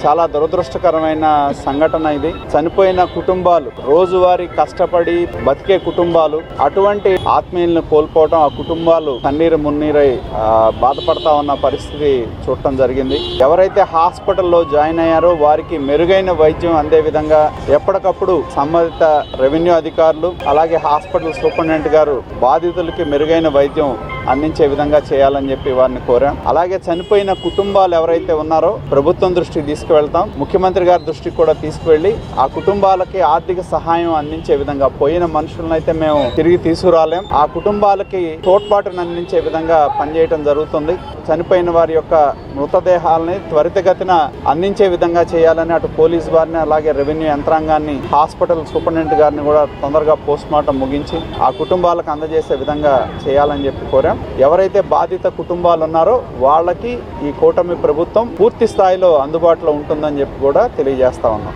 చాలా దురదృష్టకరమైన సంఘటన ఇది. చనిపోయిన కుటుంబాలు, రోజువారీ కష్టపడి బతికే కుటుంబాలు, అటువంటి ఆత్మీయులను కోల్పోవడం, ఆ కుటుంబాలు కన్నీరు మున్నీరై బాధపడతా ఉన్న పరిస్థితి చూడటం జరిగింది. ఎవరైతే హాస్పిటల్లో జాయిన్ అయ్యారో వారికి మెరుగైన వైద్యం అందే విధంగా ఎప్పటికప్పుడు సంబంధిత రెవెన్యూ అధికారులు అలాగే హాస్పిటల్ సూపరింటెండెంట్ గారు బాధితులకి మెరుగైన వైద్యం అందించే విధంగా చేయాలని చెప్పి వారిని కోరాం. అలాగే చనిపోయిన కుటుంబాలు ఎవరైతే ఉన్నారో ప్రభుత్వం దృష్టికి తీసుకువెళ్తాం, ముఖ్యమంత్రి గారి దృష్టికి కూడా తీసుకువెళ్ళి ఆ కుటుంబాలకి ఆర్థిక సహాయం అందించే విధంగా, పోయిన మనుషులను అయితే మేము తిరిగి తీసుకురాలేం, ఆ కుటుంబాలకి తోడ్పాటును అందించే విధంగా పనిచేయడం జరుగుతుంది. చనిపోయిన వారి యొక్క మృతదేహాలని త్వరితగతిన అందించే విధంగా చేయాలని అటు పోలీస్ వారిని అలాగే రెవెన్యూ యంత్రాంగాన్ని, హాస్పిటల్ సూపరింటెండెంట్ గారిని కూడా తొందరగా పోస్ట్ మార్టం ముగించి ఆ కుటుంబాలకు అందజేసే విధంగా చేయాలని చెప్పి కోరాం. ఎవరైతే బాధిత కుటుంబాలు ఉన్నారో వాళ్ళకి ఈ కూటమి ప్రభుత్వం పూర్తి స్థాయిలో అందుబాటులో ఉంటుందని చెప్పి కూడా తెలియజేస్తా ఉన్నాం.